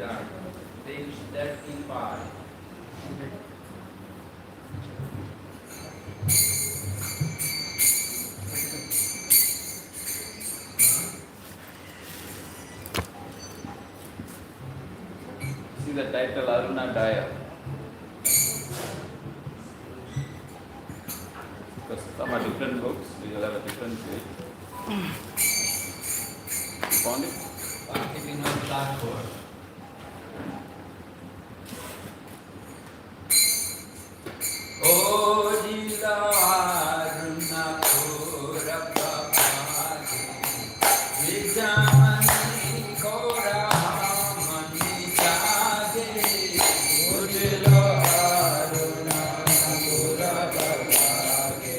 done. Page 35. See the title Aruna Daya. Because some are different books, we will have a different page. You found it? Bhakti Vinod Thakur. O Jila Aruna Pura Prabhati Vijamani Kora Mani Jage O Jila Aruna Pura Prabhati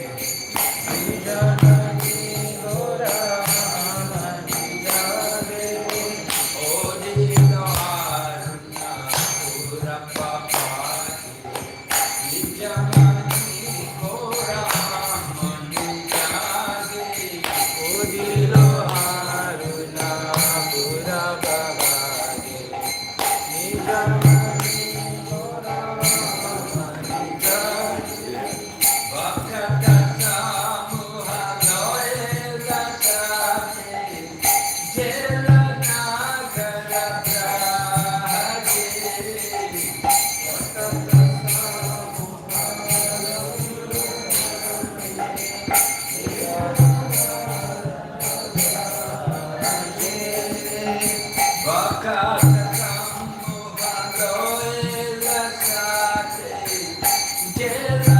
Vijamani Kora Mani Jage O Jila Aruna Pura Prabhati Vijamani Kora Mani Jage O Jila Aruna Pura Prabhati Vijamani Kora Mani Jage Bhakta Samuha Loe Dasate Jela Nagara Praje Bhakta Samuha Loe Dasate Jela Nagara Praje Bhakta Samuha Loe Dasate Jela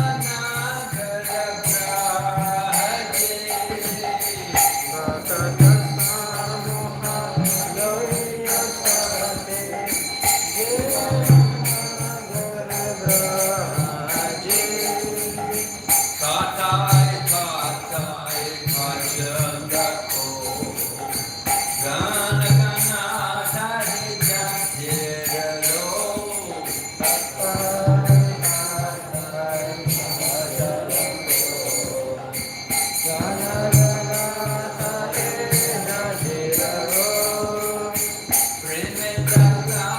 Katai katai kajandako Gana gana dari jajero Katai katai kajandako Gana gana dari jajero Preme jaga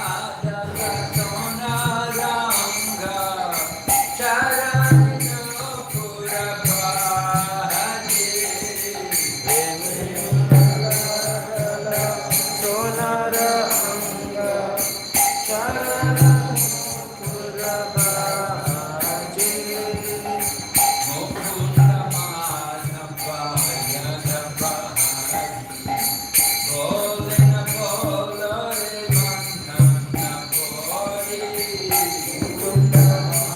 jaga sona ranga Charana pura bhaje Preme jaga sona ranga Charana pura bhaje Mukunda manapaya dabhari Bole na bolore manna bori Mukunda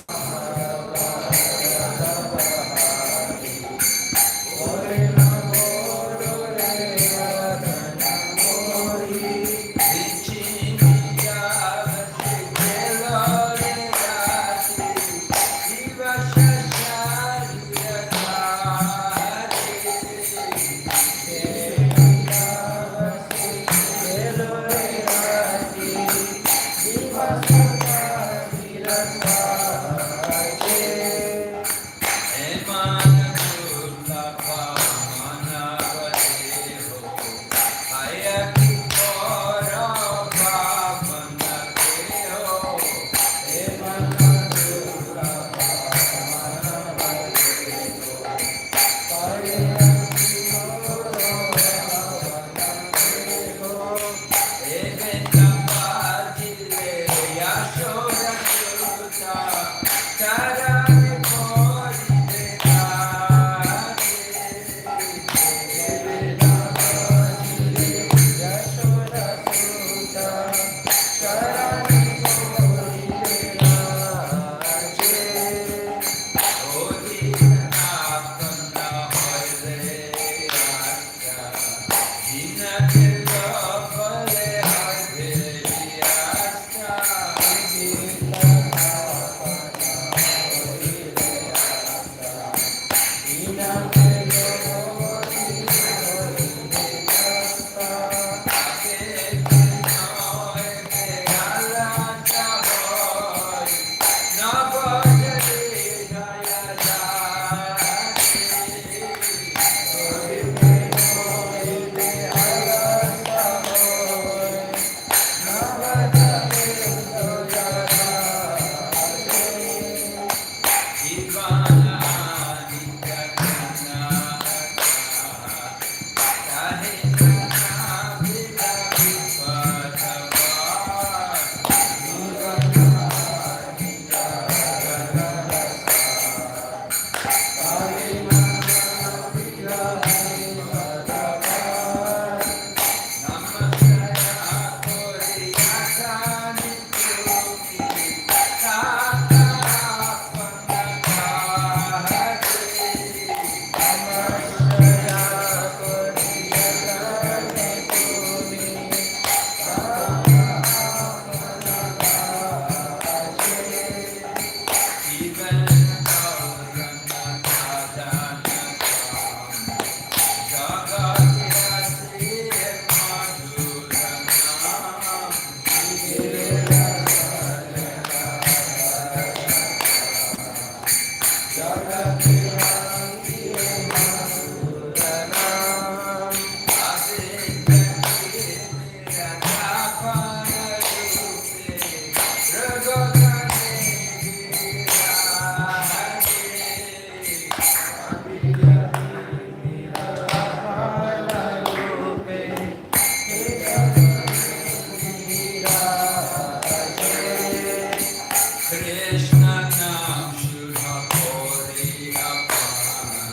manapaya dabhari Bole na bolore manna bori Vichini javase jelore rati Jiva shashari Krishna nam shudha kori apan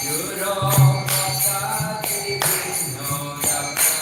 yuro vasati vinodapan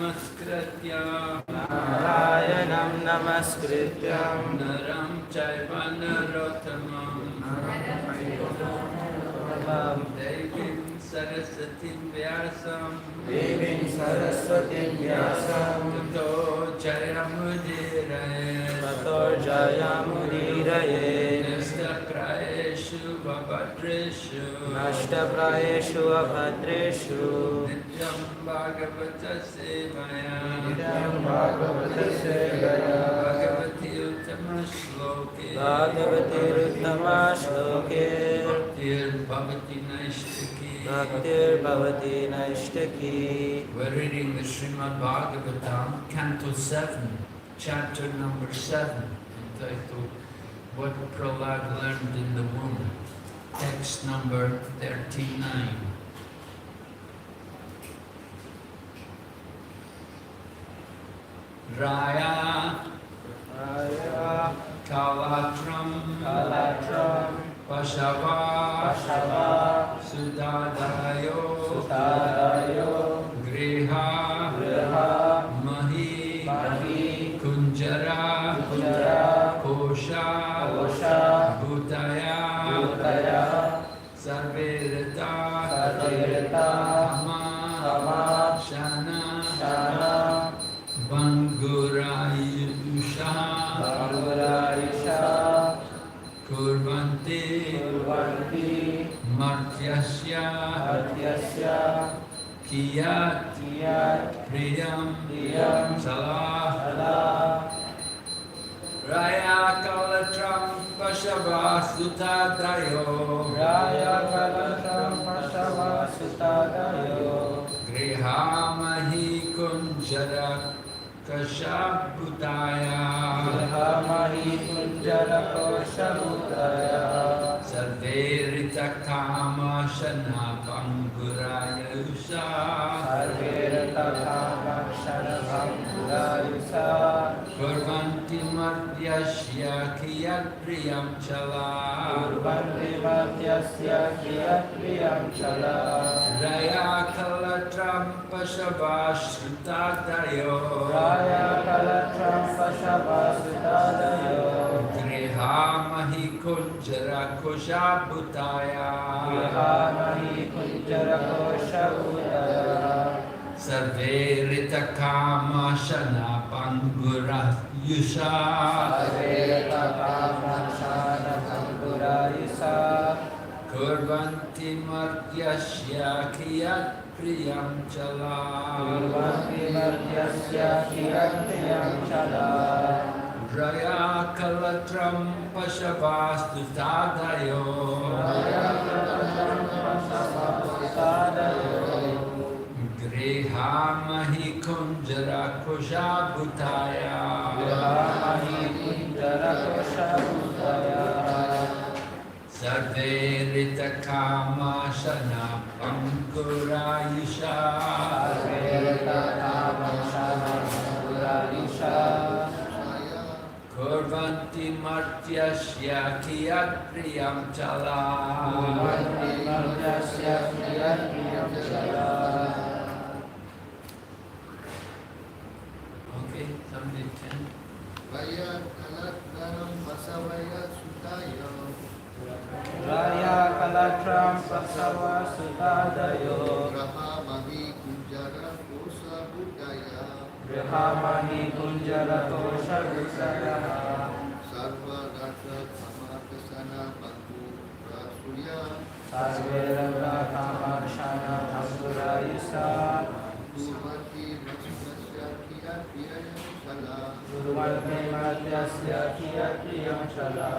namaskritya Narayanam namaskrityam naram chaiva narottamam devim saraswatim vyasam Devim Saraswatim Vyasam tato jayamudiraye Tato Jayamudiraye nishtaprayeshu vabhadreshu Nashtaprayeshu Abhadreshu nityam bhagavata sevaya Nityam Bhagavata Sevaya bhagavati uttama shloke Bhagavati Ruttama Shloke bhaktir bhavati naishtaki. Bhaktir Bhavati Naishtaki. We're reading the Srimad Bhagavatam, Canto 7, chapter number 7, entitled What Prahlad Learned in the Womb, text number 39. Raya Raya Kalatram Kalatram Pashava Pashava Sudadayo Sutadayo Griha Griha Mahi Mahi Kunjara Kunjara Kosha Kosha Bhutaya Bhutaya Sarverita Sarvirita Hama Hama Shana Shana Bangurayusha Bangurarisha Kurvanti Kurvanti Martyasya Atyasya Kiyat Kiyat Priyam Priyam Salah Salah Raya Kalatram Pashava Sutadayo Raya Kalatram Pashava Sutadayo Grihamahi Kunjara Kashabhutaya Grihamahi Kunjara Koshabhutaya Sarverita Kama Shana Banguraya Usha Sarvirata Kamakshana Bhangurayusa Kurvanti Madhyasya Kiyat Priyam Chala Kurvanti Madhyasya Kiyat Priyam Chala Raya Kalatram Pashava Shrutadayo Raya Kalatram Pashava Sutadayo Grihamahi Kunjara Koshabhutaya Grihamahi Kunjara Koshabhutaya Sarverita Kama Shana Pangura Yusha Sarvirata Kamakshana Bhangurayusa Kurvanti Madhyasya Kiyat Priyam Chala Kurvanti Madhyasya Kiyat Priyam Chala Raya Kalatram Pashavastu Tadayo Raya Kalatram Pashava Sutadayo Grihamahi Kunjara Koshabhutaya Grihamahi Kunjara Koshabhutaya Sarverita Kama Shana Pangurayusha Sarvirata Kamakshana Bhangurayusa Kurvanti Martyasya Kiyat Priyam Chala Kurvanti Madhyasya Kiyat Priyam Chala Okay, somebody can. Raya Kalatram Pasavaya Sutaya Raya Kalatram Pasava Sutadayo Graha Mahi Kunjara Kosa Budaya Grihamahi Kunjara Koshabhutaya Sarva Rata Kamakasana Bhaktu Rasuya Sarvirata Kamakshana Bhangurayusa Kurvanti Madhyasya Kiyat Priyam Chala Kurvanti Madhyasya Kiyat Priyam Chala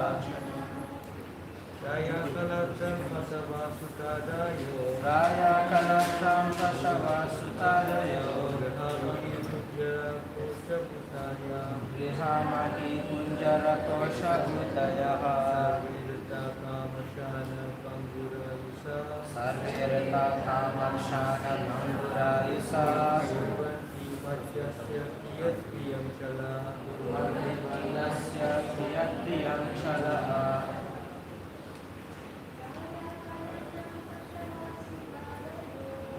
Raya Kalatram Pasava Sutadayo Raya Kalatram Pasava Sutadayo Grihamahi Kunjara Koshabhutaya Grihamahi Kunjara Koshabhutaya Sarvirata Kamakshana Bhangurayusa Sarvirata Kamakshana Bhangurayusa Kurvanti Madhyasya Kiyat Priyam Chala Kurvanti Madhyasya Kiyat Priyam Chala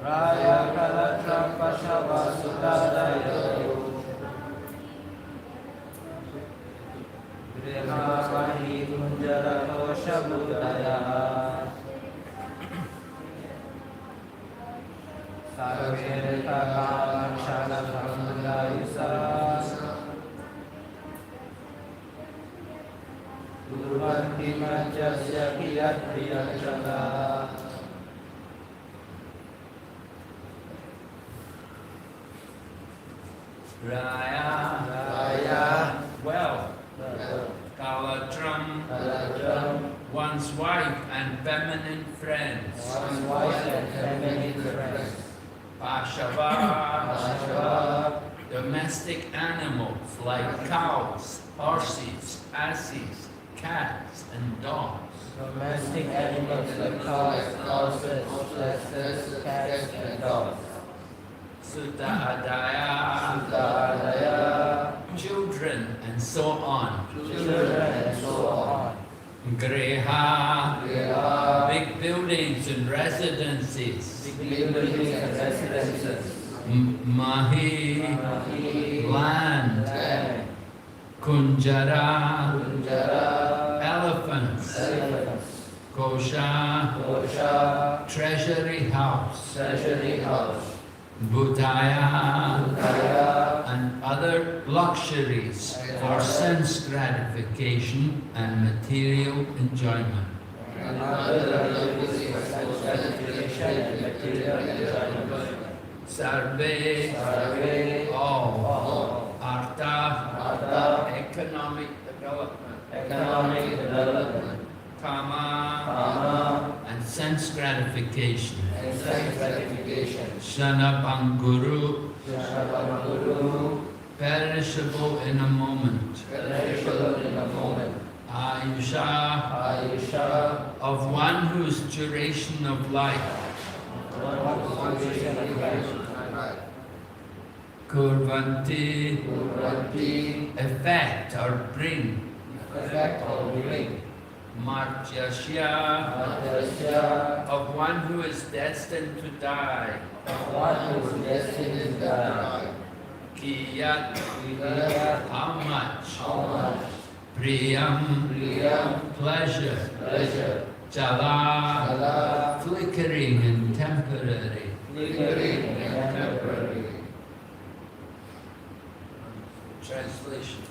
Raya Kalatram Pashavasutadayo Grihamahi Kunjarato Shabudaya Sarvirita Kamakshana Pramandayusa Durvanti Manjasya Kiyat Priyajala Raya, well, Kalatram, one's wife and feminine friends. Pashava, domestic animals like cows, horses, asses, cats, and dogs. Domestic animals like cows, horses, cats, and dogs. Sutta Adaya, children, and so on. Griha, big buildings and residences. Mahi, land. Kunjara, elephants. Kosha, treasury house. Bhutaya, and other luxuries for sense gratification and material enjoyment. Sarve, all. Artha, economic development. Kama, and sense gratification. Shanapanguru, perishable in a moment. Ayusha, of one whose duration of life. Kurvanti, effect or bring. Marjasya, of one who is destined to die. Kiyat, how much? Priyam, pleasure. Chala, flickering and temporary. Translation.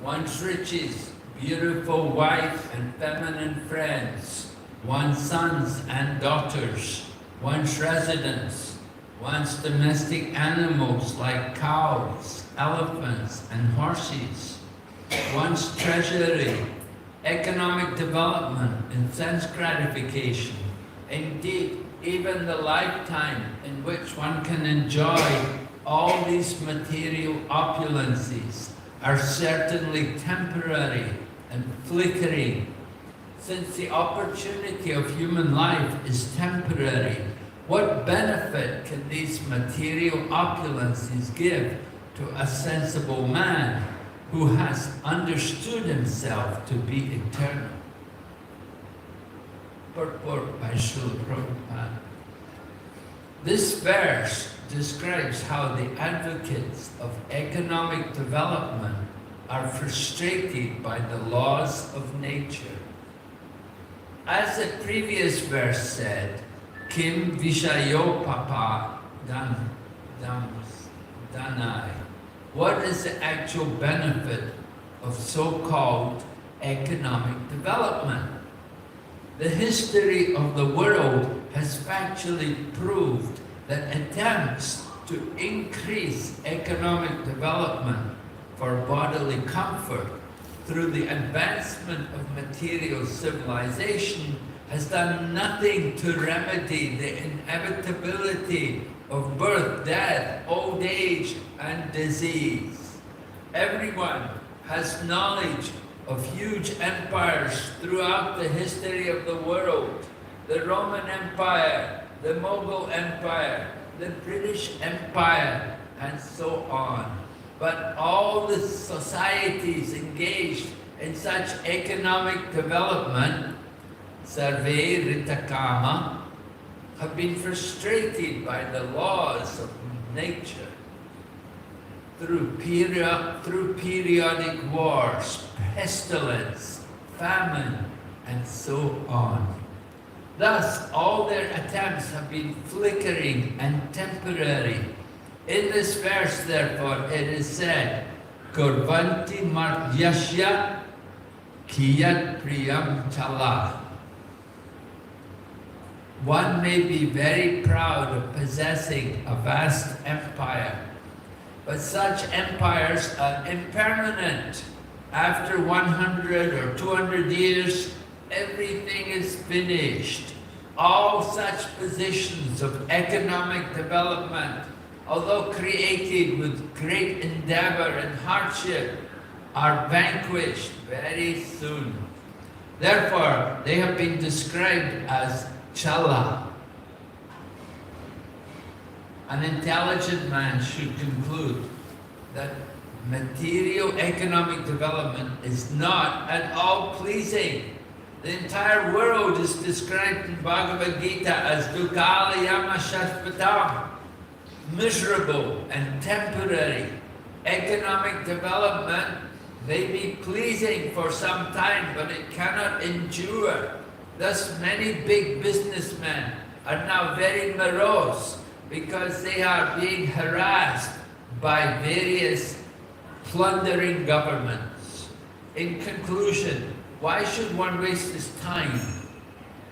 One's riches, beautiful wife and feminine friends, one's sons and daughters, one's residence, one's domestic animals like cows, elephants, and horses, one's treasury, economic development and sense gratification, indeed, even the lifetime in which one can enjoy all these material opulences are certainly temporary and flickering. Since the opportunity of human life is temporary, what benefit can these material opulences give to a sensible man who has understood himself to be eternal? Purport by Srila Prabhupada. This verse describes how the advocates of economic development are frustrated by the laws of nature. As the previous verse said, Kim Vishayo Papa Danai. What is the actual benefit of so-called economic development? The history of the world has factually proved that attempts to increase economic development for bodily comfort through the advancement of material civilization has done nothing to remedy the inevitability of birth, death, old age, and disease. Everyone has knowledge of huge empires throughout the history of the world. The Roman Empire, the Mughal Empire, the British Empire, and so on. But all the societies engaged in such economic development, Sarve Ritakama, have been frustrated by the laws of nature through periodic wars, pestilence, famine, and so on. Thus, all their attempts have been flickering and temporary. In this verse, therefore, it is said, Kurvanti Martyasya Kiyat Priyam Chala. One may be very proud of possessing a vast empire, but such empires are impermanent. After 100 or 200 years, everything is finished. All such positions of economic development, although created with great endeavor and hardship, are vanquished very soon. Therefore, they have been described as chala. An intelligent man should conclude that material economic development is not at all pleasing. The entire world is described in Bhagavad Gita as dukkhalayama shashvatam, miserable and temporary. Economic development may be pleasing for some time, but it cannot endure. Thus, many big businessmen are now very morose because they are being harassed by various plundering governments. In conclusion, why should one waste his time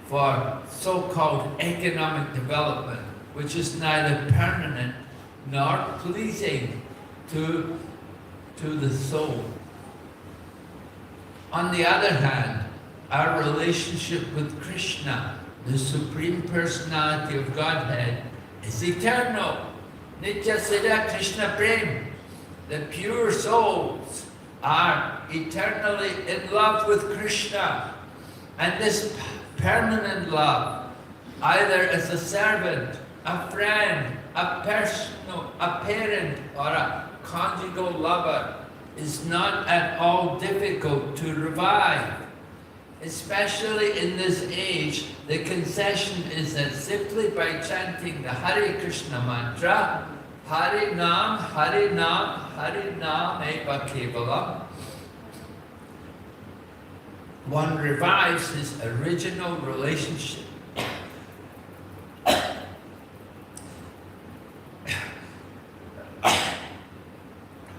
for so-called economic development, which is neither permanent nor pleasing to the soul? On the other hand, our relationship with Krishna, the Supreme Personality of Godhead, is eternal. Nitya Siddha Krishna Prem. The pure souls are eternally in love with Krishna. And this permanent love, either as a servant, a friend, a parent, or a conjugal lover, is not at all difficult to revive. Especially in this age, the concession is that simply by chanting the Hare Krishna mantra, Hare Nam, Hare Nam, Hare Nam Eva Kevalam, one revives his original relationship.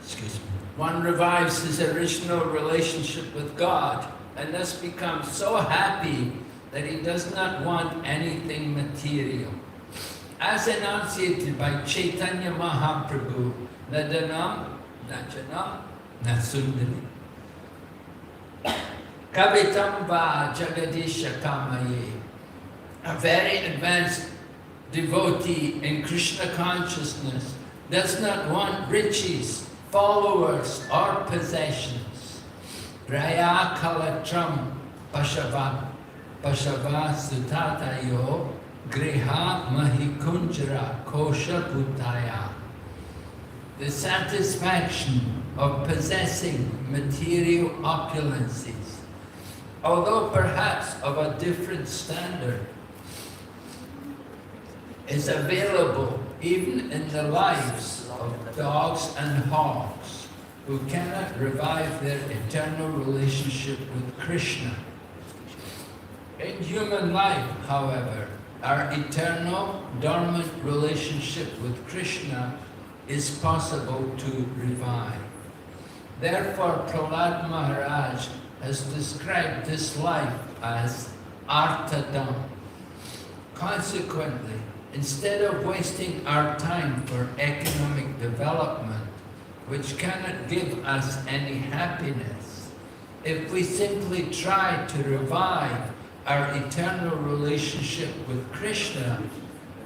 Excuse me. One revives his original relationship with God, and thus becomes so happy that he does not want anything material. As enunciated by Chaitanya Mahaprabhu, Nadanam, Najanam, Nasundari. Kavitam va Jagadisha Kamaye. A very advanced devotee in Krishna consciousness does not want riches, followers, or possessions. Raya kalatram pashava sutatayo griha mahikunjara kosha bhutaya. The satisfaction of possessing material opulences, although perhaps of a different standard, is available even in the lives of dogs and hogs who cannot revive their eternal relationship with Krishna. In human life, however, our eternal, dormant relationship with Krishna is possible to revive. Therefore, Prahlad Maharaj has described this life as artadam. Consequently, instead of wasting our time for economic development, which cannot give us any happiness, if we simply try to revive our eternal relationship with Krishna,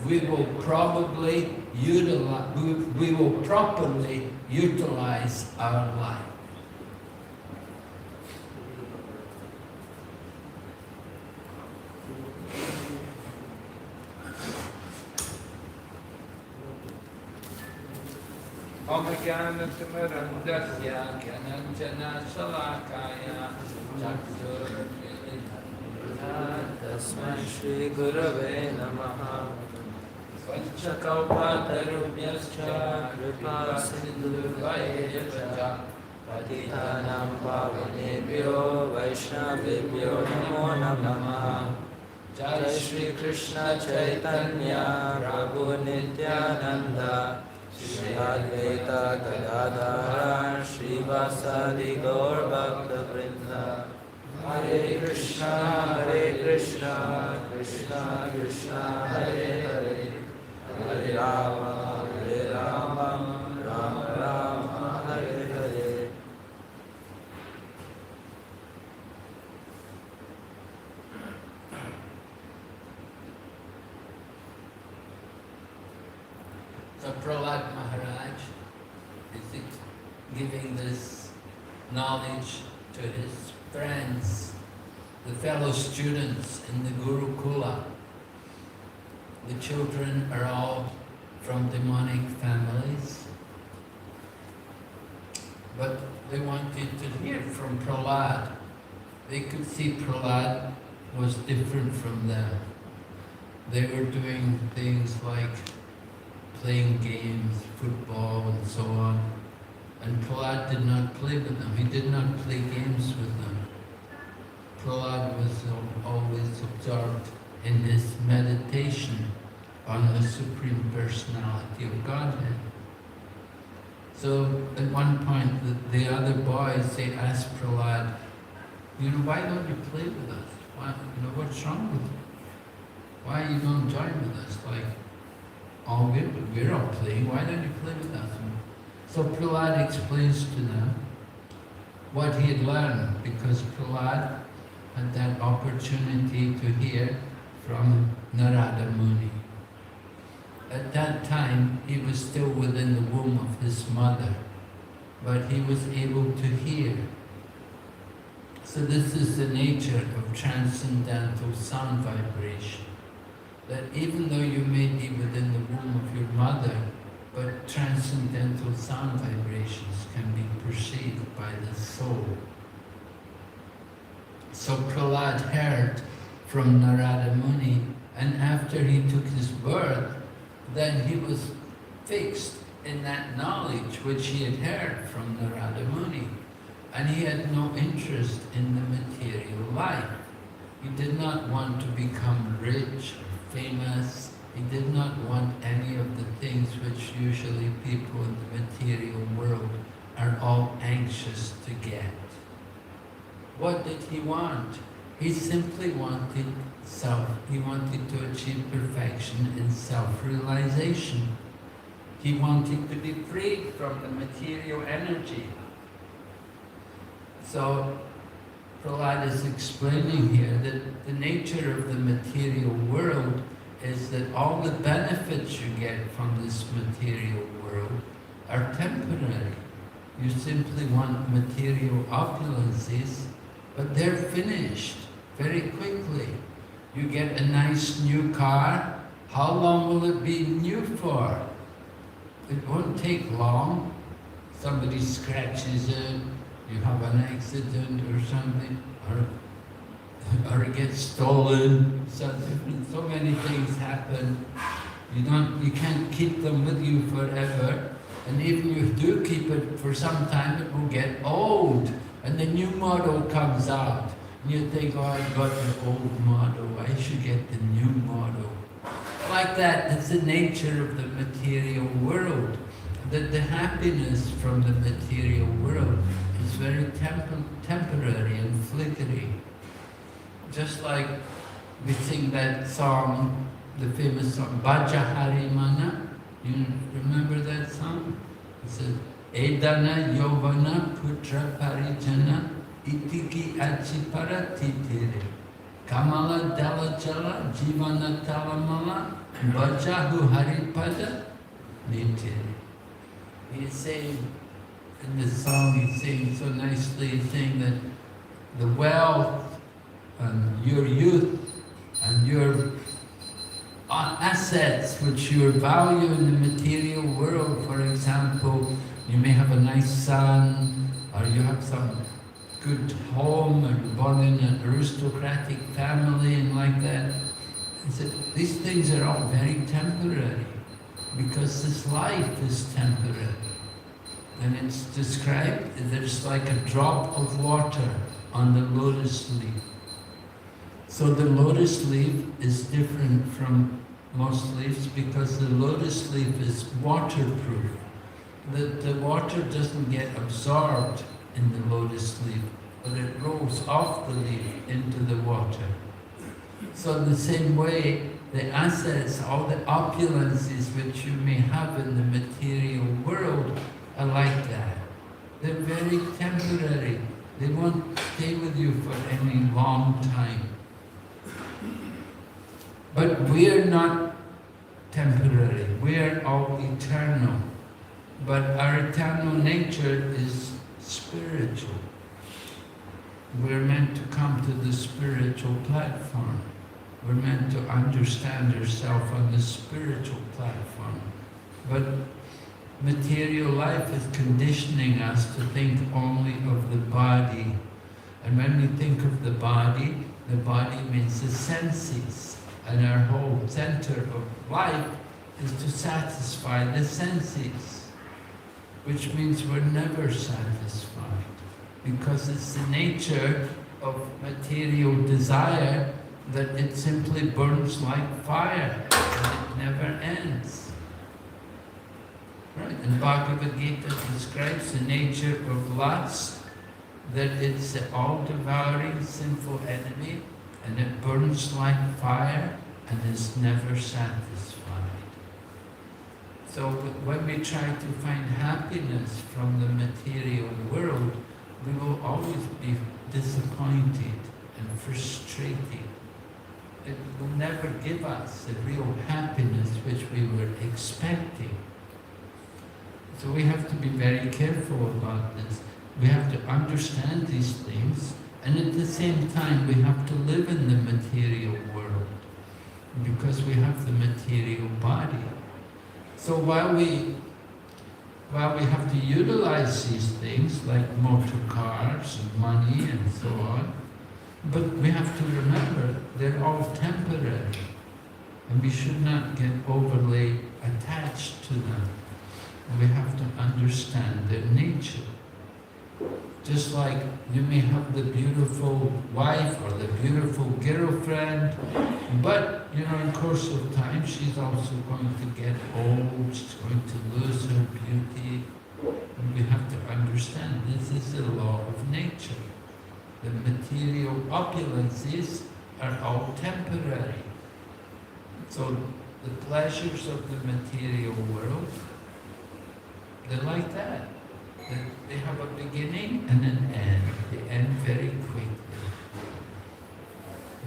we will properly utilize our life. Om Jnana-timirandasya Gyananjana Shalakaya Chakshurmilitam Tasmai Shri Gurave Namaha. Panchakalpatarubhyascha kripa sindhuvaya patitanam pavanebhyo vaishnavebhyo namo namaha. Jai Shri Krishna Chaitanya Prabhu Nityananda Shri Advaita Gadadhara Shri Vasadi Gaur Bhakta Vrinda. Hare Krishna, Krishna Krishna, Hare Hare, Hare Rama, Rama Rama, Hare Hare. So Prahlad Maharaj is giving this knowledge to his friends, the fellow students in the Gurukula. The children are all from demonic families, but they wanted to hear from Prahlad. They could see Prahlad was different from them. They were doing things like playing games, football and so on. And Prahlad did not play with them. He did not play games with them. Prahlad was always absorbed in his meditation on the Supreme Personality of Godhead. So at one point the other boys, they asked Prahlad, why don't you play with us? Why, what's wrong with you? Why you don't join with us? We're all playing, why don't you play with us? So Prahlad explains to them what he had learned, because Prahlad had that opportunity to hear from Narada Muni. At that time, he was still within the womb of his mother, but he was able to hear. So this is the nature of transcendental sound vibration, that even though you may be within the womb of your mother, but transcendental sound vibrations can be perceived by the soul. So Prahlad heard from Narada Muni, and after he took his birth, then he was fixed in that knowledge which he had heard from Narada Muni. And he had no interest in the material life. He did not want to become rich or famous. He did not want any of the things which usually people in the material world are all anxious to get. What did he want? He simply wanted he wanted to achieve perfection in self-realization. He wanted to be freed from the material energy. So Prahlad is explaining here that the nature of the material world is that all the benefits you get from this material world are temporary. You simply want material opulences, but they're finished very quickly. You get a nice new car, how long will it be new for? It won't take long. Somebody scratches it, you have an accident or something, or it gets stolen. So many things happen. You can't keep them with you forever. And even if you do keep it for some time, it will get old. And the new model comes out. And you think, oh, I got the old model, I should get the new model. Like that, it's the nature of the material world. That the happiness from the material world is very temporary and flickery. Just like we sing that song, the famous song, Bhaja Harimana. You remember that song? It says, Edana Yovana Putra Parijana Itiki Achipara Titere Kamala Dalachala Jivana Talamala Bhajahu Haripada Nitere. He's saying, in this song he's saying so nicely, he's saying that the wealth and your youth and your assets which you value in the material world, for example, you may have a nice son, or you have some good home and born in an aristocratic family and like that. He said, these things are all very temporary because this life is temporary. And it's described that it's like a drop of water on the lotus leaf. So the lotus leaf is different from most leaves because the lotus leaf is waterproof. The water doesn't get absorbed in the lotus leaf, but it rolls off the leaf into the water. So in the same way, the assets, all the opulences which you may have in the material world are like that. They're very temporary. They won't stay with you for any long time. But we're not temporary. We're all eternal. But our eternal nature is spiritual. We're meant to come to the spiritual platform. We're meant to understand ourselves on the spiritual platform. But material life is conditioning us to think only of the body. And when we think of the body means the senses. And our whole center of life is to satisfy the senses, which means we're never satisfied, because it's the nature of material desire that it simply burns like fire and it never ends. Right? And Bhagavad Gita describes the nature of lust, that it's the all-devouring sinful enemy, and it burns like fire and is never satisfied. So when we try to find happiness from the material world, we will always be disappointed and frustrated. It will never give us the real happiness which we were expecting. So we have to be very careful about this. We have to understand these things, and at the same time we have to live in the material world, because we have the material body. So while we have to utilize these things like motor cars and money and so on, but we have to remember they're all temporary, and we should not get overly attached to them. We have to understand their nature. Just like you may have the beautiful wife or the beautiful girlfriend, but in course of time she's also going to get old, she's going to lose her beauty. And we have to understand this is the law of nature. The material opulences are all temporary. So the pleasures of the material world, they're like that. They have a beginning and an end. They end very quickly.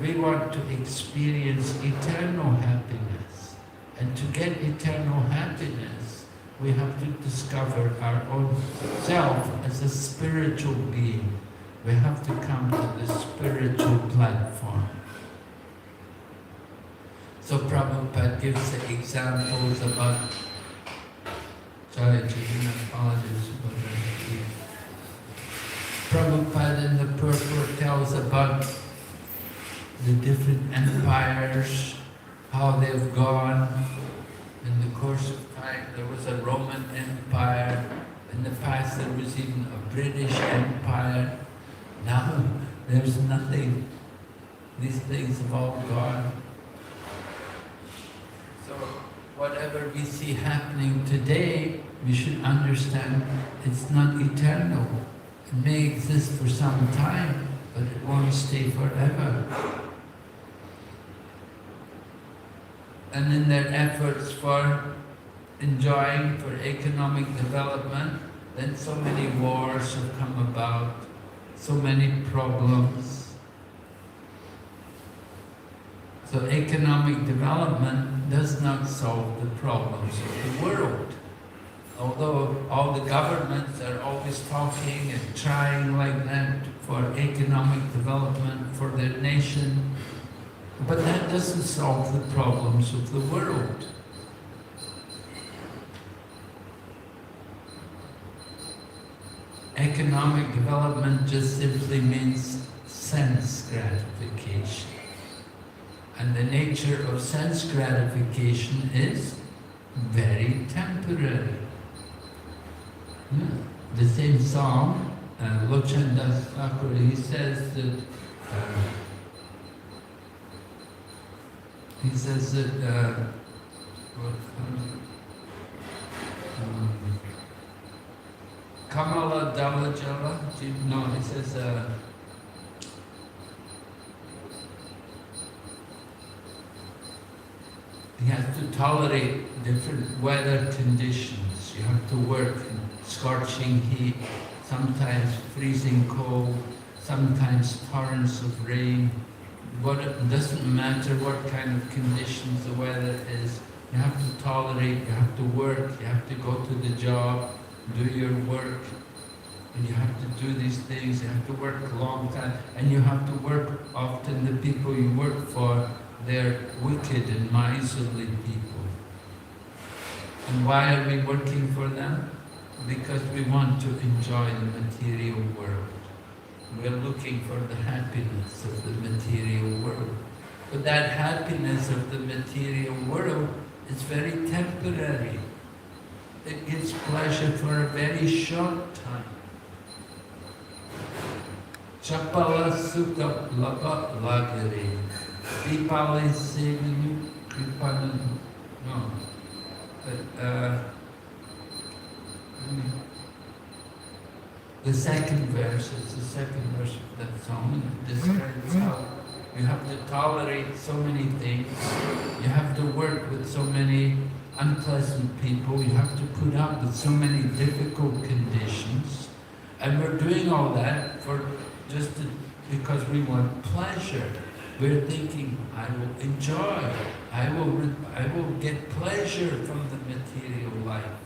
We want to experience eternal happiness. And to get eternal happiness, we have to discover our own self as a spiritual being. We have to come to the spiritual platform. So Prabhupada gives the examples about Prabhupada in the purport tells about the different empires, how they've gone. In the course of time, there was a Roman Empire. In the past, there was even a British Empire. Now, there's nothing. These things have all gone. So, whatever we see happening today, we should understand it's not eternal. It may exist for some time, but it won't stay forever. And in their efforts for enjoying, for economic development, then so many wars have come about, so many problems. So economic development does not solve the problems of the world. Although all the governments are always talking and trying like that for economic development for their nation, but that doesn't solve the problems of the world. economic development just simply means sense gratification. And the nature of sense gratification is very temporary. The same song, Lochanda Thakur, he says that Kamala Dalajala, no, he says he has to tolerate different weather conditions. You have to work in scorching heat, sometimes freezing cold, sometimes torrents of rain. It doesn't matter what kind of conditions the weather is. You have to tolerate, you have to work, you have to go to the job, do your work, and you have to do these things, you have to work a long time, and you have to work, often the people you work for, they're wicked and miserly people. And why are we working for them? Because we want to enjoy the material world. We're looking for the happiness of the material world. But that happiness of the material world is very temporary. It gives pleasure for a very short time. Chapala sukha laba lagare. Dipali sevinu kripanan. No. The second verse is the second verse of that song. It describes how you have to tolerate so many things. You have to work with so many unpleasant people. You have to put up with so many difficult conditions. And we're doing all that because we want pleasure. We're thinking, I will enjoy, I will get pleasure from the material life.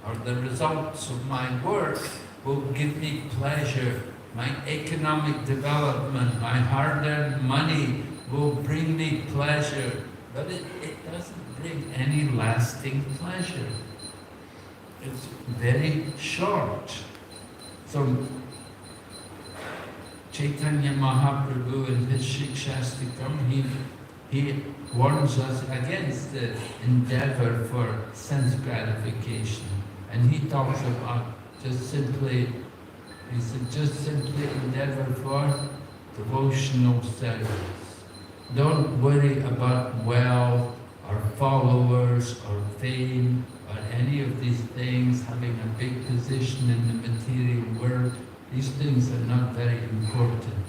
Or the results of my work will give me pleasure. My economic development, my hard-earned money will bring me pleasure. But it doesn't bring any lasting pleasure. It's very short. So Chaitanya Mahaprabhu in his Shikshastikam, he warns us against the endeavor for sense gratification. And he talks about just simply endeavor for devotional service. Don't worry about wealth or followers or fame or any of these things, having a big position in the material world. These things are not very important.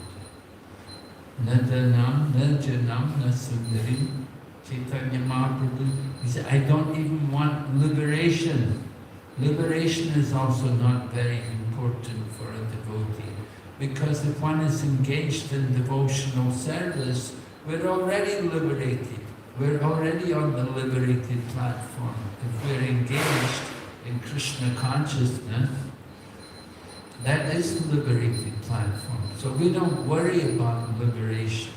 Nadanam, najanam, nasundarim. Chaitanya Mahaprabhu, he said, I don't even want liberation. Liberation is also not very important for a devotee. Because if one is engaged in devotional service, we're already liberated. We're already on the liberated platform. If we're engaged in Krishna consciousness, that is the liberated platform. So we don't worry about liberation.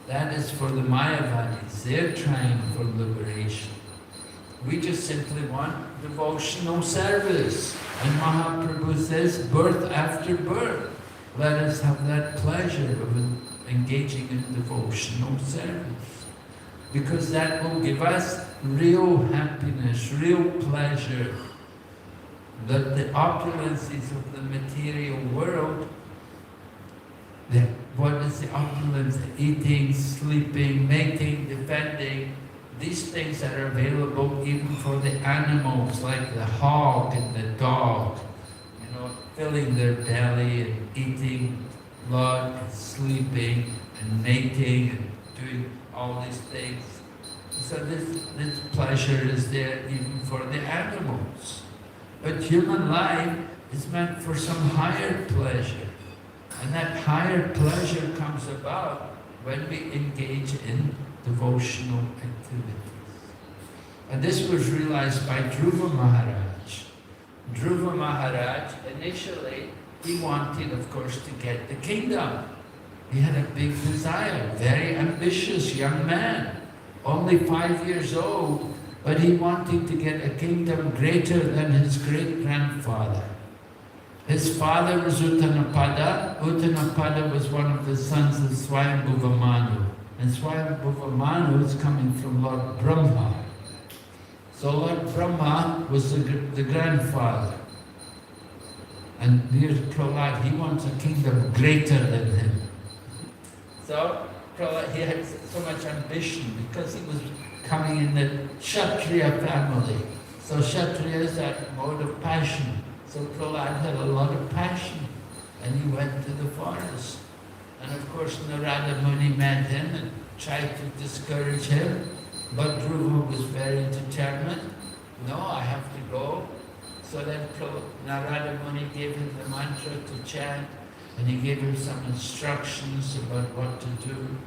That is for the Mayavadis. They're trying for liberation. We just simply want devotional service. And Mahaprabhu says, birth after birth, let us have that pleasure of engaging in devotional service. Because that will give us real happiness, real pleasure. That the opulences of the material world, what is the opulence? Eating, sleeping, mating, defending. These things are available even for the animals, like the hog and the dog. Filling their belly and eating blood and sleeping and mating and doing all these things. So this pleasure is there even for the animals. But human life is meant for some higher pleasure. And that higher pleasure comes about when we engage in devotional activities. And this was realized by Dhruva Maharaj. Dhruva Maharaj, initially, he wanted, of course, to get the kingdom. He had a big desire, very ambitious young man, only 5 years old, but he wanted to get a kingdom greater than his great-grandfather. His father was Uttanapada. Uttanapada was one of the sons of Swayambhuva Manu. And Swayambhuva Manu is coming from Lord Brahma. So Lord Brahma was the grandfather. And here's Prahlad, he wants a kingdom greater than him. So Prahlad, he had so much ambition because he was coming in the Kshatriya family. So Kshatriya is that mode of passion. So Prahlad had a lot of passion and he went to the forest. And of course Narada Muni met him and tried to discourage him. But Dhruva was very determined. No, I have to go. So then Narada Muni gave him the mantra to chant and he gave him some instructions about what to do.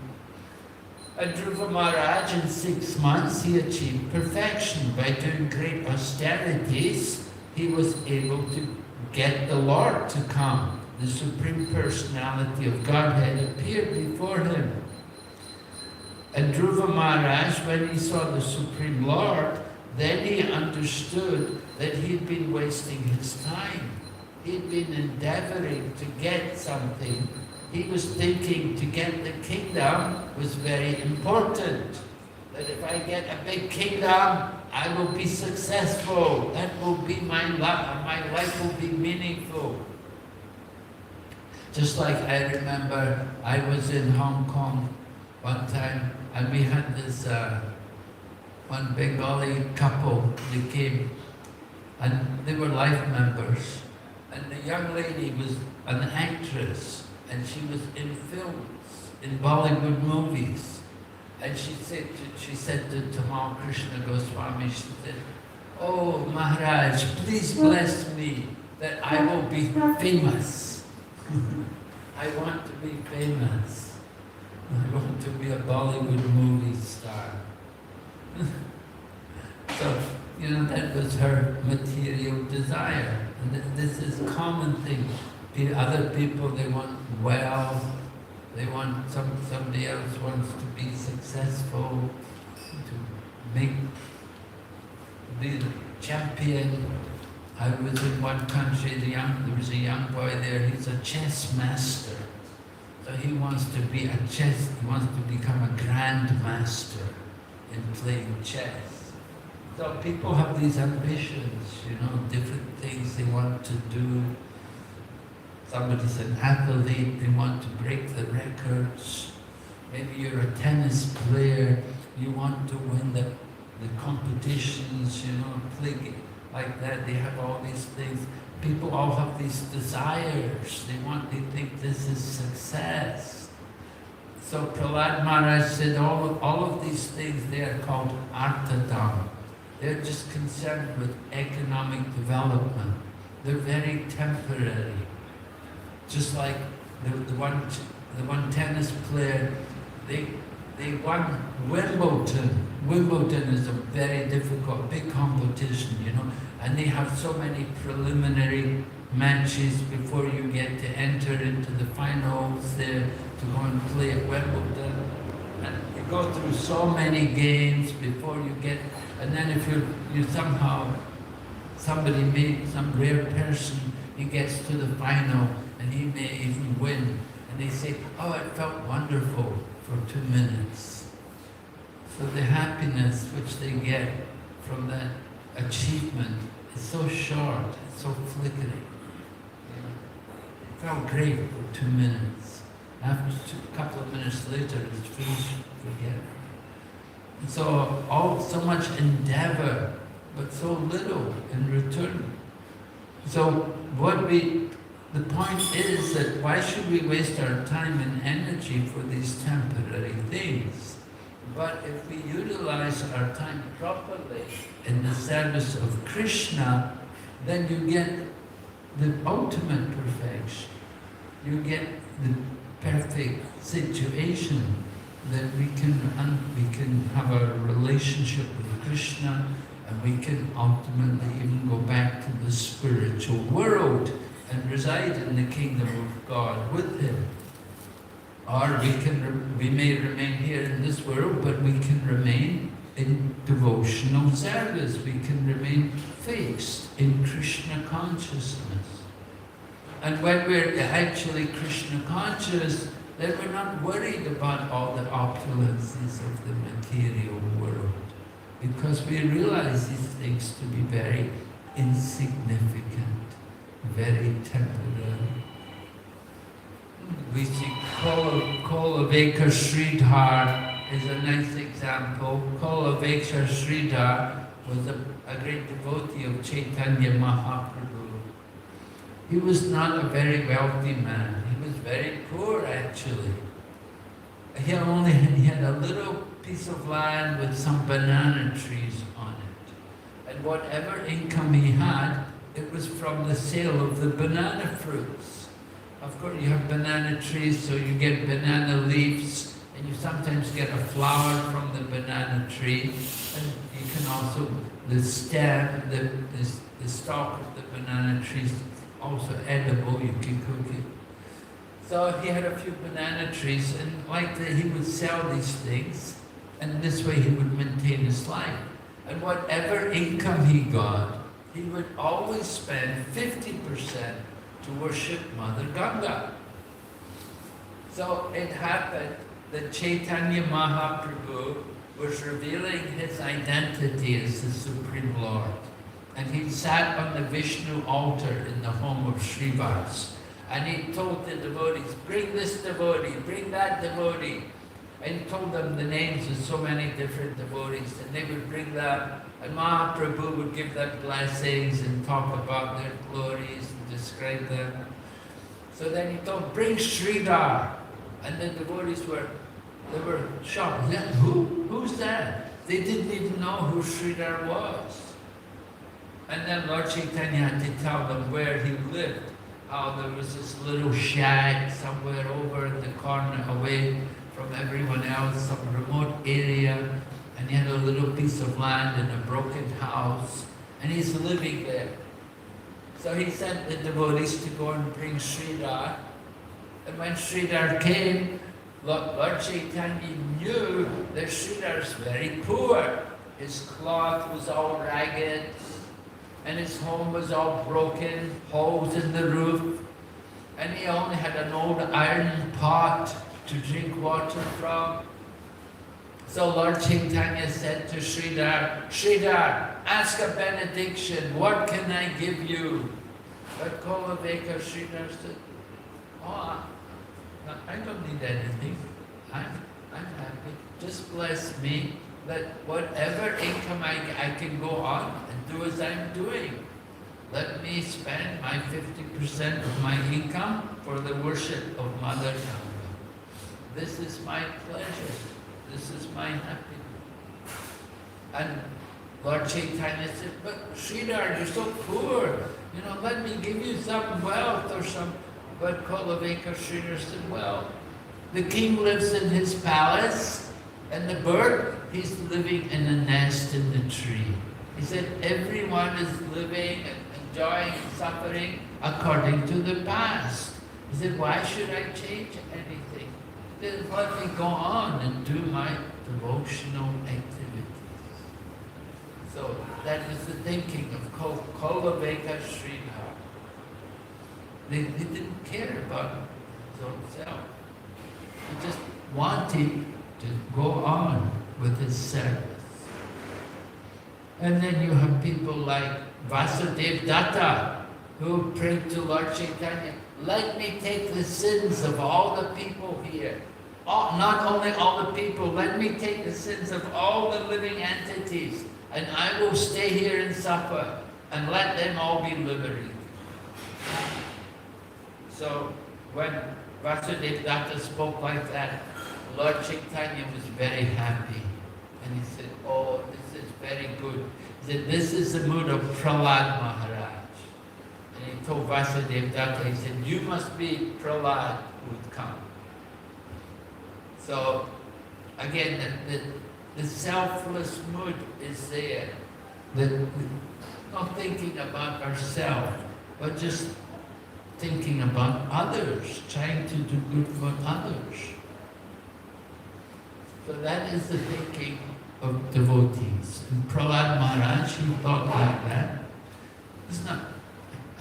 And Dhruva Maharaj, in 6 months, he achieved perfection. By doing great austerities, he was able to get the Lord to come. The Supreme Personality of Godhead appeared before him. And Dhruva Maharaj, when he saw the Supreme Lord, then he understood that he'd been wasting his time. He'd been endeavoring to get something. He was thinking to get the kingdom was very important. That if I get a big kingdom, I will be successful. That will be my life will be meaningful. Just like I remember, I was in Hong Kong one time, and we had this one Bengali couple. They came, and they were life members. And the young lady was an actress, and she was in films, in Bollywood movies. And she said to Tamal Krishna Goswami, she said, "Oh Maharaj, please bless me that I will be famous. I want to be famous. I want to be a Bollywood movie star." So, that was her material desire. And this is a common thing. Other people, they want wealth, they want somebody else wants to be successful, to be the champion. I was in one country, there was a young boy there, he's a chess master. So he wants to be he wants to become a grand master in playing chess. So people have these ambitions, different things they want to do. Somebody's an athlete, they want to break the records. Maybe you're a tennis player, you want to win the competitions, play like that. They have all these things. People all have these desires. They think this is success. So Prahlad Maharaj said all of these things, they are called arthadam. They're just concerned with economic development. They're very temporary. Just like the one tennis player, they won Wimbledon. Wimbledon is a very difficult, big competition, and they have so many preliminary matches before you get to enter into the finals there to go and play at Wimbledon. And you go through so many games before you get, and then if you somehow, some rare person, he gets to the final and he may even win. And they say, "Oh, it felt wonderful for 2 minutes." So the happiness which they get from that achievement is so short, it's so flickering. It felt great for 2 minutes. After a couple of minutes later, it's finished, forget it. And so much endeavor, but so little in return. So the point is that why should we waste our time and energy for these temporary things? But if we utilize our time properly in the service of Krishna, then you get the ultimate perfection. You get the perfect situation that we can have a relationship with Krishna, and we can ultimately even go back to the spiritual world and reside in the kingdom of God with Him. Or we may remain here in this world, but we can remain in devotional service. We can remain fixed in Krishna consciousness. And when we're actually Krishna conscious, then we're not worried about all the opulences of the material world, because we realize these things to be very insignificant, very temporary. We see Kolaveka Sridhar is a nice example. Kolaveka Sridhar was a great devotee of Chaitanya Mahaprabhu. He was not a very wealthy man. He was very poor, actually. He had a little piece of land with some banana trees on it. And whatever income he had, it was from the sale of the banana fruits. Of course, you have banana trees, so you get banana leaves, and you sometimes get a flower from the banana tree. And you can also, the stem, the stalk of the banana trees, also edible, you can cook it. So he had a few banana trees, and like that he would sell these things, and this way he would maintain his life. And whatever income he got, he would always spend 50% to worship Mother Ganga. So it happened that Chaitanya Mahaprabhu was revealing his identity as the Supreme Lord. And he sat on the Vishnu altar in the home of Srivas. And he told the devotees, bring this devotee, bring that devotee. And he told them the names of so many different devotees. And they would bring them, and Mahaprabhu would give them blessings and talk about their glories and describe them. So then he told, bring Sridhar. And the devotees were shocked. Who? Who's that? They didn't even know who Sridhar was. And then Lord Chaitanya had to tell them where he lived, how there was this little shack somewhere over in the corner away from everyone else, some remote area, and he had a little piece of land in a broken house, and he's living there. So he sent the devotees to go and bring Sridhar, and when Sridhar came, Lord Chaitanya knew that Sridhar is very poor. His cloth was all ragged, and his home was all broken, holes in the roof, and he only had an old iron pot to drink water from. So Lord Chaitanya said to Sridhar, Sridhar, ask a benediction, what can I give you? But Kolaveka Sridhar said, oh, I don't need anything, I'm happy, just bless me. That whatever income I can go on and do as I'm doing. Let me spend my 50% of my income for the worship of Mother Ganga. This is my pleasure. This is my happiness. And Lord Chaitanya said, but Sridhar, you're so poor. Let me give you some wealth or some. But Kolaveka Sridhar said, well, the king lives in his palace, and the bird, he's living in a nest in the tree. He said, everyone is living and enjoying and suffering according to the past. He said, why should I change anything? Then let me go on and do my devotional activities. So that is the thinking of Kolaveka Sridhar. They didn't care about his own self. He just wanted to go on with his service. And then you have people like Vasudeva Datta, who prayed to Lord Chaitanya, let me take the sins of all the people here. Not only all the people, let me take the sins of all the living entities, and I will stay here and suffer, and let them all be liberated. So when Vasudeva Datta spoke like that, Lord Chaitanya was very happy. And he said, oh, this is very good. He said, this is the mood of Prahlad Maharaj. And he told Vasudeva Datta, he said, you must be Prahlad who would come. So, again, the selfless mood is there. Not thinking about ourselves, but just thinking about others, trying to do good for others. So that is the thinking of devotees. And Prahlad Maharaj, he thought like that. It's not,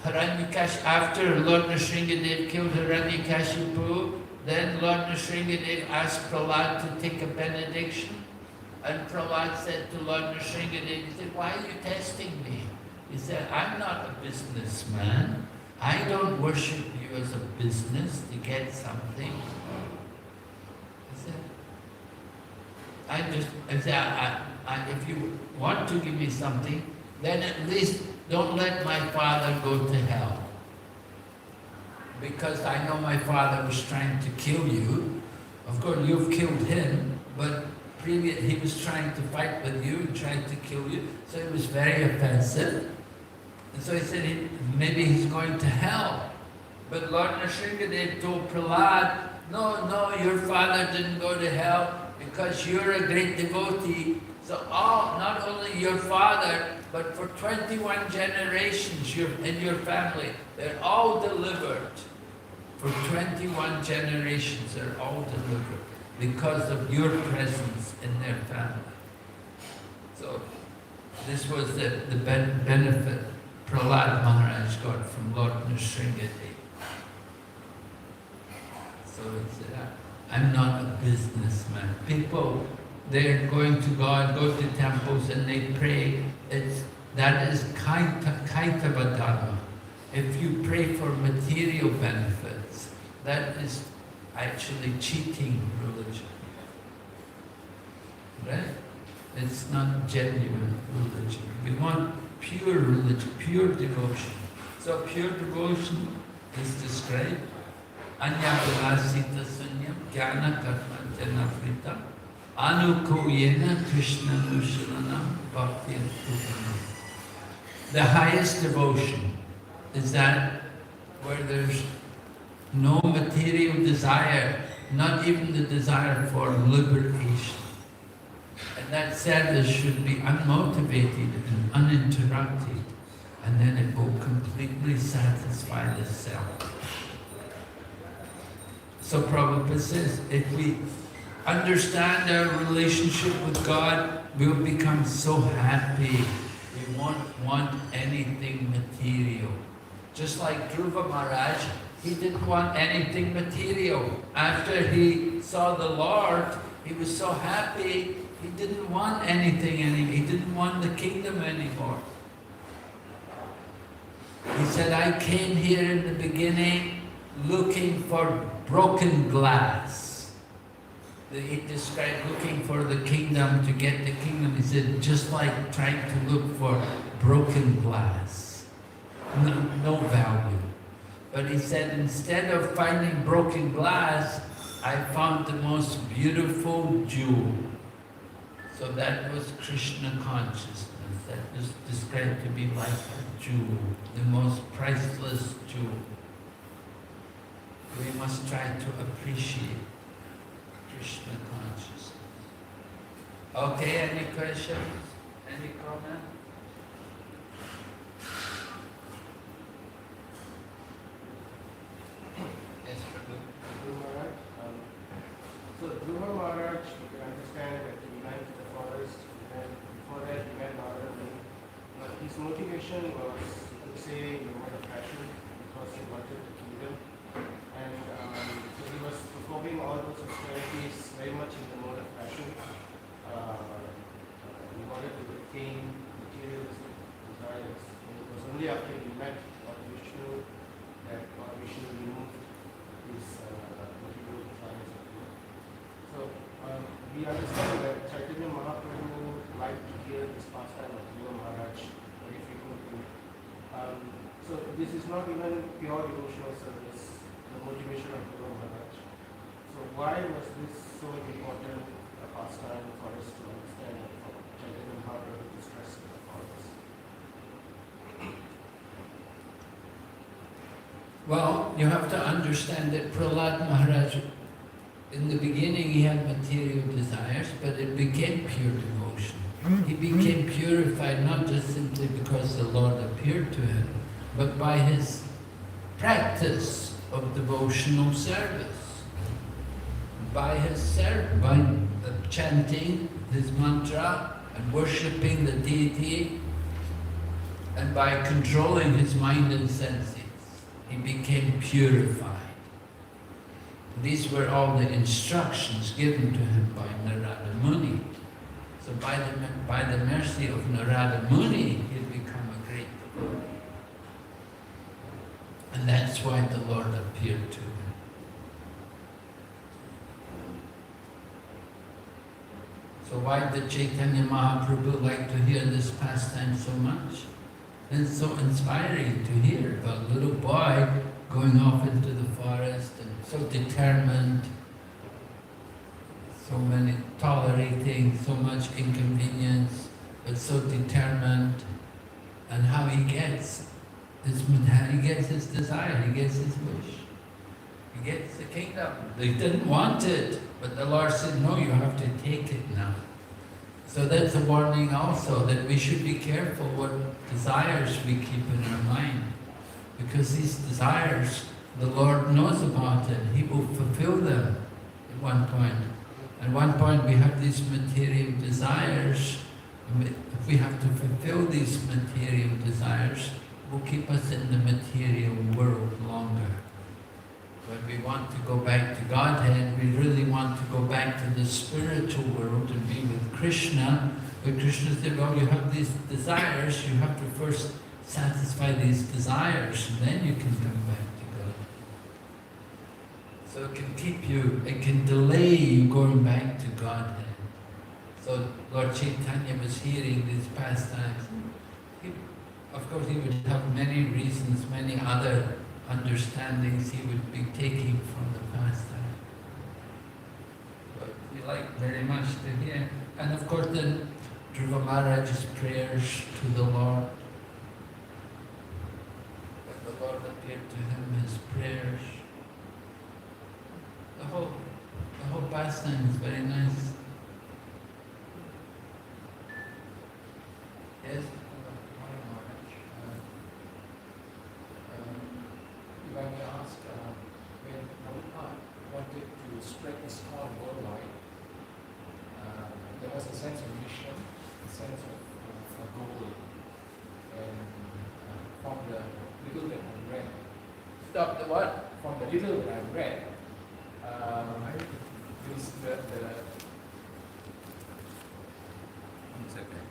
After Lord Nrsingadev killed Hiranyakashipu, then Lord Nrsingadev asked Prahlad to take a benediction. And Prahlad said to Lord Nrsingadev, he said, why are you testing me? He said, I'm not a businessman. I don't worship you as a business to get something. He said, if you want to give me something, then at least don't let my father go to hell. Because I know my father was trying to kill you. Of course, you've killed him, but he was trying to fight with you and trying to kill you, so it was very offensive. And so he said, maybe he's going to hell. But Lord Nrsingadev told Prahlad, no, your father didn't go to hell because you're a great devotee. So not only your father, but for 21 generations in your family, they're all delivered. For 21 generations, they're all delivered because of your presence in their family. So this was the benefit Prahlad Maharaj got from Lord Nrsingadev. So I'm not a businessman. People, they're going to God, go to temples and they pray. That is kaitava dharma. If you pray for material benefits, that is actually cheating religion. Right? It's not genuine religion. We want pure religion, pure devotion. So pure devotion is described. Anyapalasita sunyam jnana karma janafrita anukuyena krishna nushalanam bhakti anupam. The highest devotion is that where there's no material desire, not even the desire for liberation. And that service should be unmotivated and uninterrupted, and then it will completely satisfy the self. So Prabhupada says, if we understand our relationship with God, we'll become so happy. We won't want anything material. Just like Dhruva Maharaj, he didn't want anything material. After he saw the Lord, he was so happy, he didn't want anything anymore. He didn't want the kingdom anymore. He said, I came here in the beginning looking for broken glass. He described looking for the kingdom, to get the kingdom. He said, just like trying to look for broken glass. No value. But he said, instead of finding broken glass, I found the most beautiful jewel. So that was Krishna consciousness. That was described to be like a jewel, the most priceless jewel. We must try to appreciate Krishna consciousness. Okay, any questions? Any comment? Yes, Prabhu. Dhruva Maharaj. So Dhruva Maharaj, you can understand that he went to the forest, and before that he met Narada. His motivation was, you could say, in the mode of passion, because he wanted the kingdom. And so he was performing all those austerities very much in the mode of passion. He wanted to attain materialistic desires. And it was only after he met Lord Vishnu that Lord Vishnu removed his material desires. So we understand that Chaitanya Mahaprabhu liked to hear this pastime of Dhruva Maharaj very frequently. So this is not even pure devotional service, the motivation of Dhruva Maharaj. So why was this so important a pastime for us to understand for Chaitanya Mahaprabhu to stress upon this? Well, you have to understand that Prahlad Maharaj, in the beginning he had material desires, but it became pure devotion. He became purified not just simply because the Lord appeared to him, but by his practice of devotional service. By chanting his mantra and worshipping the deity, And by controlling his mind and senses, he became purified. These were all the instructions given to him by Narada Muni. So by the mercy of Narada Muni, he had become a great devotee. And that's why the Lord appeared to him. So why did Chaitanya Mahaprabhu like to hear this pastime so much? It's so inspiring to hear about a little boy going off into the forest and so determined, so many tolerating, so much inconvenience, but so determined, and how he gets his desire, he gets his wish. He gets the kingdom. They didn't want it, but the Lord said, no, you have to take it now. So that's a warning also, that we should be careful what desires we keep in our mind. Because these desires, the Lord knows about it. He will fulfill them at one point. At one point we have these material desires. If we have to fulfill these material desires, it will keep us in the material world longer. When we want to go back to Godhead, we really want to go back to the spiritual world and be with Krishna. But Krishna said, well, you have these desires, you have to first satisfy these desires, and then you can come back to God. So it can keep you, it can delay you going back to Godhead. So Lord Chaitanya was hearing these pastimes. Of course, he would have many reasons, many other understandings he would be taking from the pastime. But we like very much to hear. And of course, then Dhruva Maharaj's prayers to the Lord. That the Lord appeared to him, his prayers. The whole pastime is very nice. Yes? If I may ask, when Prabhupada wanted to spread ISKCON worldwide, there was a sense of mission, a sense of a goal, and from the little that I read. Stop the what? From the little that I read, this the 1 second.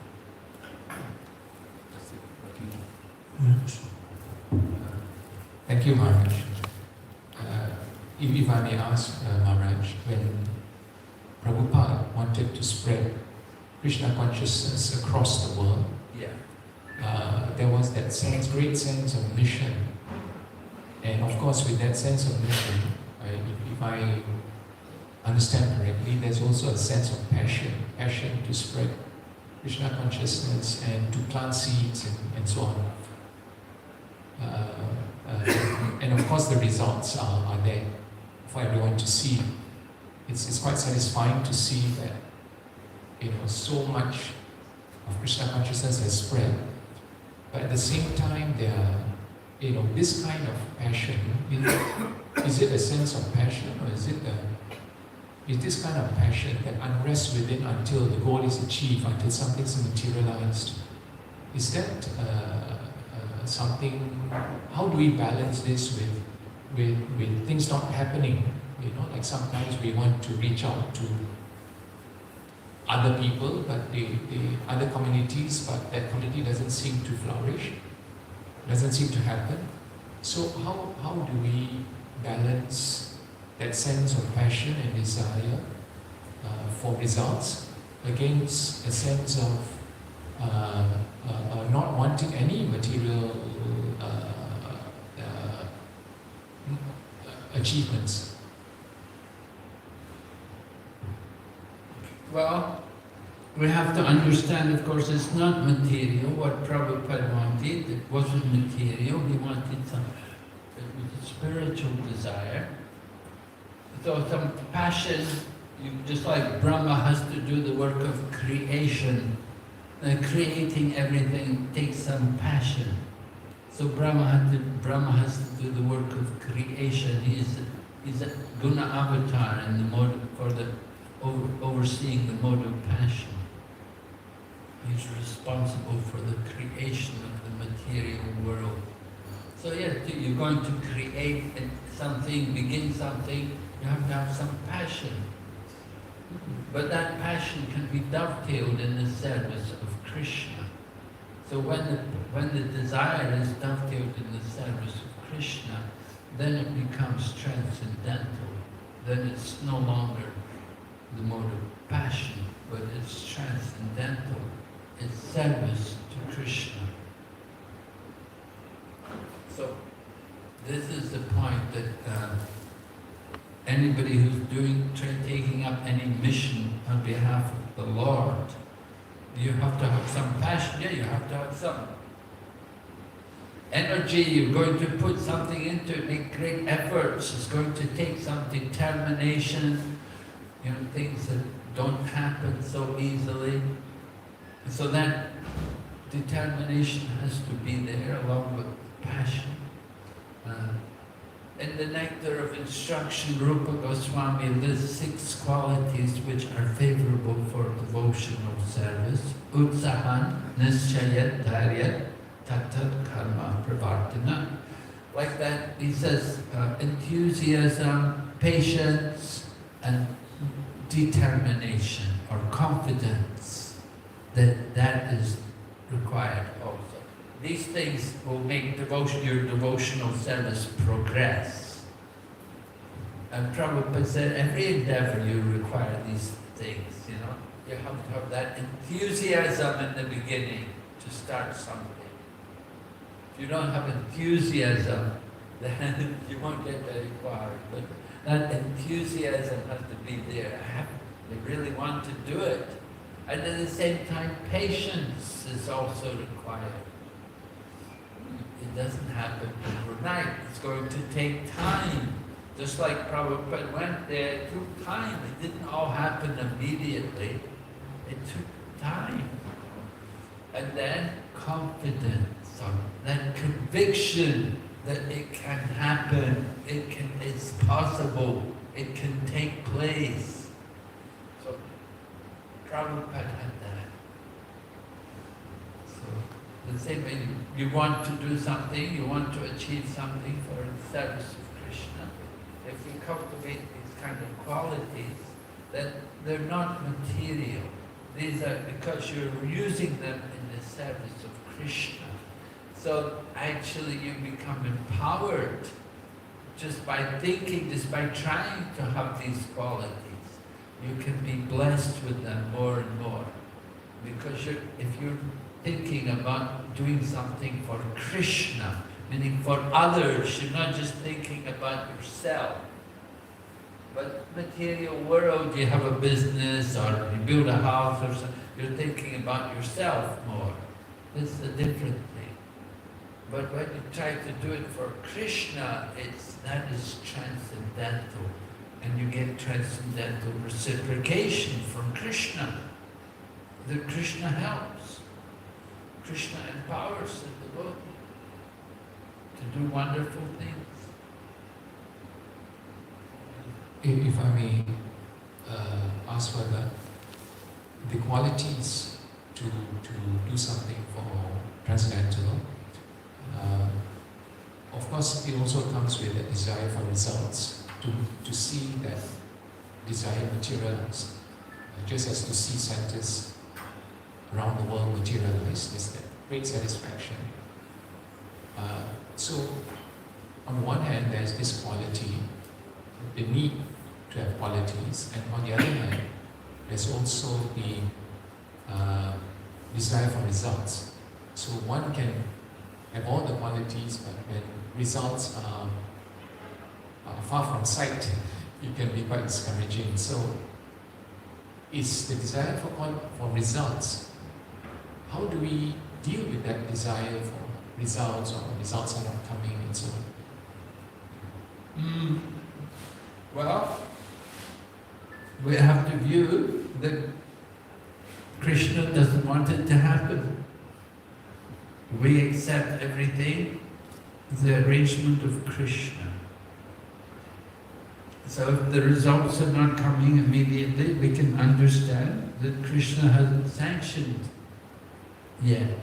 Just Thank you, Maharaj. If I may ask, Maharaj, when Prabhupada wanted to spread Krishna consciousness across the world, there was that great sense of mission. And of course, with that sense of mission, if I understand correctly, there's also a sense of passion to spread Krishna consciousness and to plant seeds and so on. And of course the results are there for everyone to see. It's quite satisfying to see that so much of Krishna consciousness has spread. But at the same time, there are, this kind of passion. Is it a sense of passion, or is this kind of passion that unrests within until the goal is achieved, until something's materialized? Is that something? How do we balance this with things not happening? Like sometimes we want to reach out to other people, but the other communities, but that community doesn't seem to flourish, doesn't seem to happen. So how do we balance that sense of passion and desire for results against a sense of not wanting any material achievements? Well, we have to understand, of course, it's not material. What Prabhupada wanted, it wasn't material. He wanted it was a spiritual desire. So some passion, just like Brahma has to do the work of creation. Creating everything takes some passion. So Brahma has to do the work of creation. He's a guna avatar in the mode for the overseeing the mode of passion. He's responsible for the creation of the material world. So yes, you're going to create something, begin something, you have to have some passion. But that passion can be dovetailed in the service of Krishna. So when the desire is dovetailed in the service of Krishna, then it becomes transcendental. Then it's no longer the mode of passion, but it's transcendental. It's service to Krishna. So this is the point that anybody who's taking up any mission on behalf of the Lord, you have to have some passion. Yeah, you have to have some energy. You're going to put something into it, make great efforts. It's going to take some determination, things that don't happen so easily. So that determination has to be there along with passion. In the Nectar of Instruction, Rupa Goswami lists 6 qualities which are favorable for devotional service. Utsahan, Nischayat, Dharyat, Tatat, Karma, Pravartana. Like that, he says enthusiasm, patience, and determination or confidence that is required also. These things will make your devotional service progress. And Prabhupada said every endeavor you require these things, You have to have that enthusiasm in the beginning to start something. If you don't have enthusiasm, then you won't get very far. But that enthusiasm has to be there. I really want to do it. And at the same time, patience is also required. It doesn't happen overnight. It's going to take time. Just like Prabhupada went there, it took time. It didn't all happen immediately. It took time. And then confidence, that conviction that it can happen, it's possible, it can take place. So Prabhupada had that. So the same way you want to do something, you want to achieve something for the service of Krishna. If you cultivate these kind of qualities, then they're not material. These are because you're using them in the service of Krishna. So actually you become empowered just by thinking, just by trying to have these qualities. You can be blessed with them more and more. Because if you're thinking about doing something for Krishna, meaning for others, you're not just thinking about yourself. But material world, you have a business or you build a house or something, you're thinking about yourself more. This is a different thing. But when you try to do it for Krishna, that is transcendental. And you get transcendental reciprocation from Krishna. That Krishna helps. Krishna empowers the devotee to do wonderful things. If I may ask further, the qualities to do something for transcendental, of course it also comes with a desire for results, to see that desire materialize, just as to see centers around the world materialize, is that great satisfaction. So on one hand there's this quality, the need to have qualities, and on the other hand, there's also the desire for results. So one can have all the qualities, but when results are far from sight, it can be quite discouraging. So, is the desire for results, how do we deal with that desire for results, or results are not coming and so on? Well, we have to view that Krishna doesn't want it to happen. We accept everything as the arrangement of Krishna. So if the results are not coming immediately, we can understand that Krishna hasn't sanctioned yet.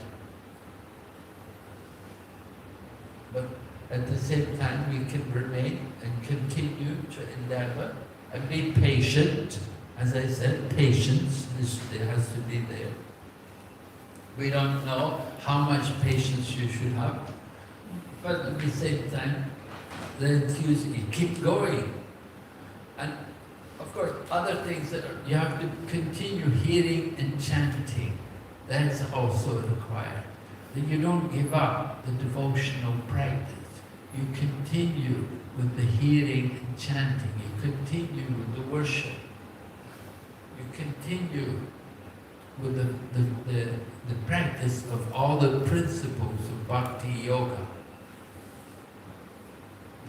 But at the same time, we can remain and continue to endeavor and be patient. As I said, patience has to be there. We don't know how much patience you should have, but at the same time, the enthusiasm, keep going. And of course, other things that you have to continue hearing and chanting. That's also required. That you don't give up the devotional practice. You continue with the hearing and chanting. You continue with the worship. You continue with the practice of all the principles of Bhakti Yoga.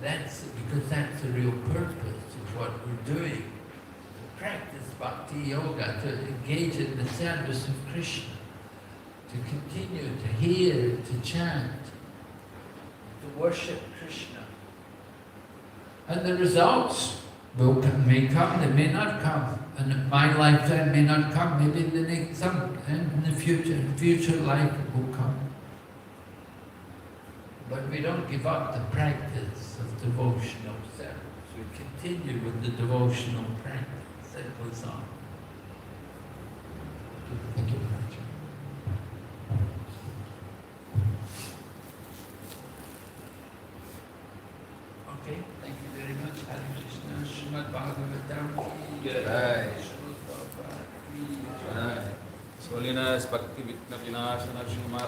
That's because that's the real purpose of what we're doing. To practice Bhakti Yoga, to engage in the service of Krishna, to continue to hear, to chant, to worship Krishna. And the results may come, they may not come. And my lifetime may not come, maybe in the next, in the future life it will come. But we don't give up the practice of devotional service. We continue with the devotional practice that goes on. Thank you very much. Okay, thank you very much. Hare Krishna, Srimad Bhagavatam. Jai. Holiness Bhakti Vigna Vinashana Shri Maharaj.